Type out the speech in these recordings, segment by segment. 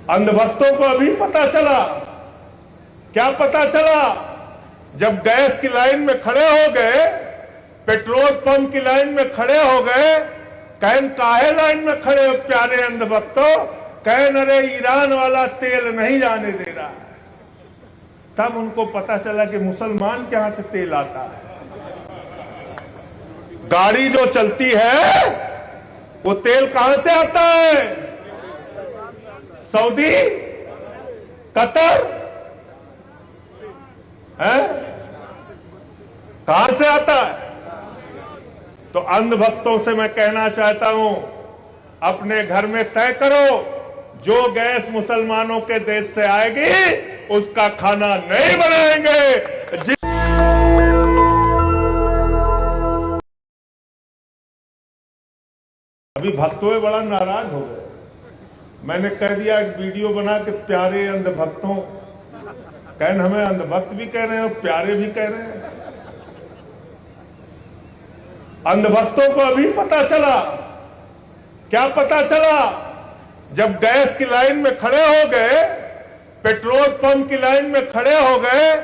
अंधभक्तों को अभी पता चला। क्या पता चला? जब गैस की लाइन में खड़े हो गए, पेट्रोल पंप की लाइन में खड़े हो गए, कहन काहे लाइन में खड़े हो प्यारे अंधभक्तों? कहन अरे ईरान वाला तेल नहीं जाने दे रहा है। तब उनको पता चला कि मुसलमान के यहां से तेल आता है। गाड़ी जो चलती है वो तेल कहां से आता है? सऊदी, कतर है? कहां से आता है? तो अंधभक्तों से मैं कहना चाहता हूं, अपने घर में तय करो, जो गैस मुसलमानों के देश से आएगी उसका खाना नहीं बनाएंगे। अभी भक्तों बड़ा नाराज हो गए। मैंने कह दिया एक वीडियो बना के प्यारे अंधभक्तों, कहन हमें अंधभक्त भी कह रहे हैं और प्यारे भी कह रहे हैं। अंधभक्तों को अभी पता चला। क्या पता चला? जब गैस की लाइन में खड़े हो गए, पेट्रोल पंप की लाइन में खड़े हो गए,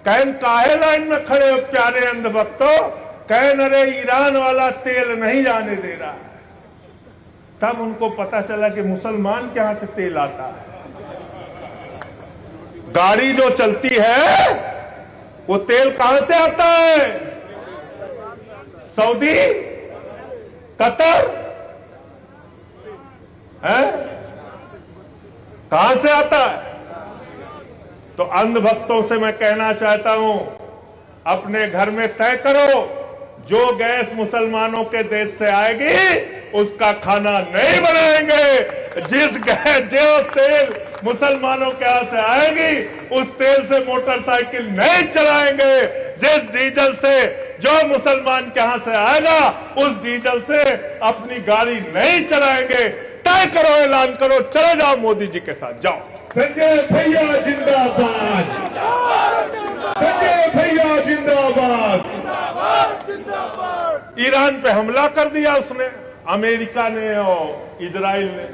कहन काहे लाइन में खड़े हो प्यारे अंधभक्तों? कहन अरे ईरान वाला तेल नहीं जाने दे रहा है। तब उनको पता चला कि मुसलमान के यहां से तेल आता है। गाड़ी जो चलती है वो तेल कहां से आता है? सऊदी, कतर है? कहां से आता है? तो अंधभक्तों से मैं कहना चाहता हूं, अपने घर में तय करो, जो गैस मुसलमानों के देश से आएगी उसका खाना नहीं बनाएंगे। जो तेल मुसलमानों के यहां से आएगी उस तेल से मोटरसाइकिल नहीं चलाएंगे। जिस डीजल से जो मुसलमान के यहां से आएगा उस डीजल से अपनी गाड़ी नहीं चलाएंगे। तय करो, ऐलान करो, चले जाओ मोदी जी के साथ, जाओ। संजय भैया जिंदाबाद, संजय भैया जिंदाबाद। ईरान पे हमला कर दिया उसने, अमेरिका ने और इजराइल ने,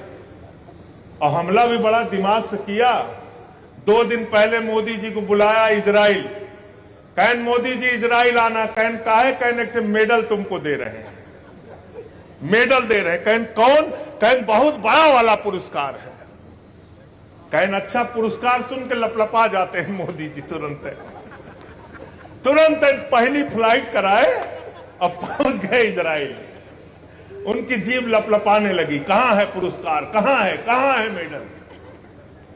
और हमला भी बड़ा दिमाग से किया। 2 दिन पहले मोदी जी को बुलाया इजराइल, कहन मोदी जी इजराइल आना। कहन काहे? कहने मेडल तुमको दे रहे हैं, मेडल दे रहे हैं। कहन कौन? कहन बहुत बड़ा वाला पुरस्कार है। कहन अच्छा पुरस्कार सुन के लपलपा जाते हैं मोदी जी। तुरंत पहली फ्लाइट कराए और पहुंच गए इजराइल। उनकी जीभ लपलपाने लगी, कहां है पुरस्कार, कहां है, कहां है मेडल?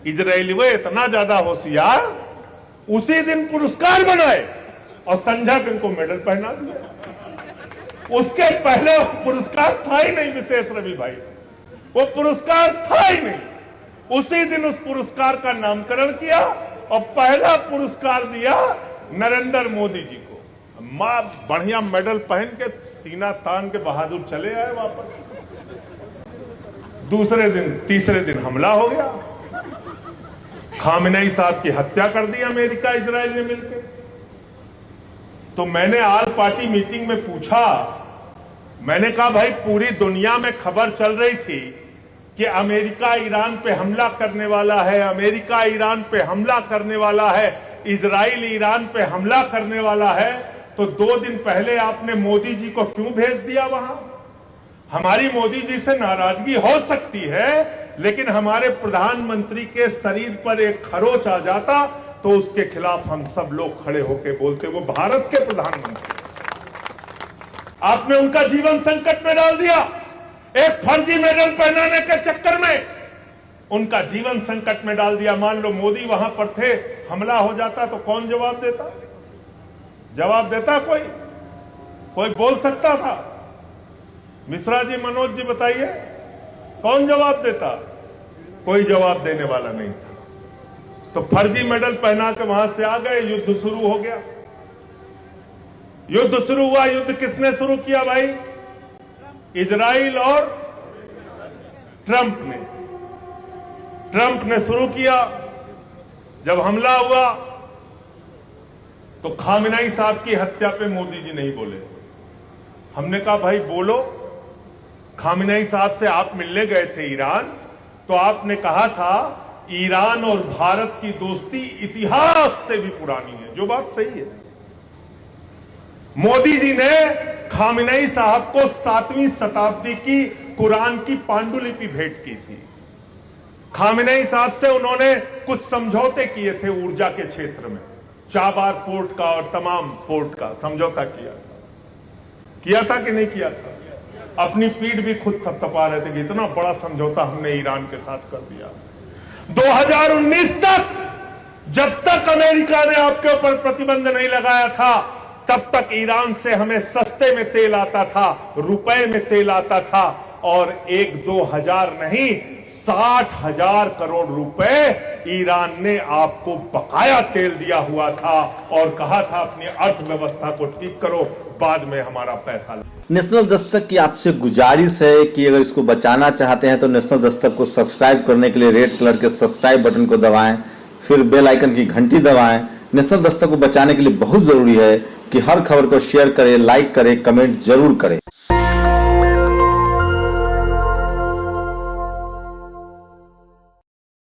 इजरायली वे इतना ज्यादा होशियार, उसी दिन पुरस्कार बनाए और संझा को इनको मेडल पहना दिया। उसके पहले वो पुरस्कार था ही नहीं विशेष रवि भाई, वो पुरस्कार था ही नहीं। उसी दिन उस पुरस्कार का नामकरण किया और पहला पुरस्कार दिया नरेंद्र मोदी जी को। मां बढ़िया मेडल पहन के सीना तान के बहादुर चले आए वापस। दूसरे दिन, तीसरे दिन हमला हो गया। खामेनेई साहब की हत्या कर दी अमेरिका इजराइल ने मिलकर। तो मैंने आल पार्टी मीटिंग में पूछा, मैंने कहा भाई पूरी दुनिया में खबर चल रही थी कि अमेरिका ईरान पे हमला करने वाला है, अमेरिका ईरान पे हमला करने वाला है, इजराइल ईरान पे हमला करने वाला है, तो 2 दिन पहले आपने मोदी जी को क्यों भेज दिया वहां? हमारी मोदी जी से नाराजगी हो सकती है, लेकिन हमारे प्रधानमंत्री के शरीर पर एक खरोच आ जाता तो उसके खिलाफ हम सब लोग खड़े होकर बोलते। वो भारत के प्रधानमंत्री, आपने उनका जीवन संकट में डाल दिया। एक फर्जी मेडल पहनाने के चक्कर में उनका जीवन संकट में डाल दिया। मान लो मोदी वहां पर थे, हमला हो जाता तो कौन जवाब देता? जवाब देता कोई? कोई बोल सकता था? मिश्रा जी, मनोज जी बताइए, कौन जवाब देता? कोई जवाब देने वाला नहीं था। तो फर्जी मेडल पहना के वहां से आ गए, युद्ध शुरू हो गया। युद्ध शुरू हुआ। युद्ध किसने शुरू किया भाई? इजराइल और ट्रंप ने। ट्रंप ने शुरू किया। जब हमला हुआ तो खामेनेई साहब की हत्या पे मोदी जी नहीं बोले। हमने कहा भाई बोलो। खामेनेई साहब से आप मिलने गए थे ईरान, तो आपने कहा था ईरान और भारत की दोस्ती इतिहास से भी पुरानी है, जो बात सही है। मोदी जी ने खामेनेई साहब को 7वीं शताब्दी की कुरान की पांडुलिपि भेंट की थी। खामेनेई साहब से उन्होंने कुछ समझौते किए थे ऊर्जा के क्षेत्र में, चाबार पोर्ट का और तमाम पोर्ट का समझौता किया था कि नहीं किया था? अपनी पीठ भी खुद थपथपा रहे थे कि इतना बड़ा समझौता हमने ईरान के साथ कर दिया। 2019 तक जब तक अमेरिका ने आपके ऊपर प्रतिबंध नहीं लगाया था, तब तक ईरान से हमें सस्ते में तेल आता था, रुपए में तेल आता था, और 1-2 हजार नहीं 60,000 करोड़ रुपए ईरान ने आपको बकाया तेल दिया हुआ था और कहा था अपनी अर्थव्यवस्था को ठीक करो, बाद में हमारा पैसा। नेशनल दस्तक की आपसे गुजारिश है कि अगर इसको बचाना चाहते हैं तो नेशनल दस्तक को सब्सक्राइब करने के लिए रेड कलर के सब्सक्राइब बटन को दबाएं, फिर बेल आइकन की घंटी दबाएं। नेशनल दस्तक को बचाने के लिए बहुत जरूरी है कि हर खबर को शेयर करें, लाइक करें, कमेंट जरूर करें।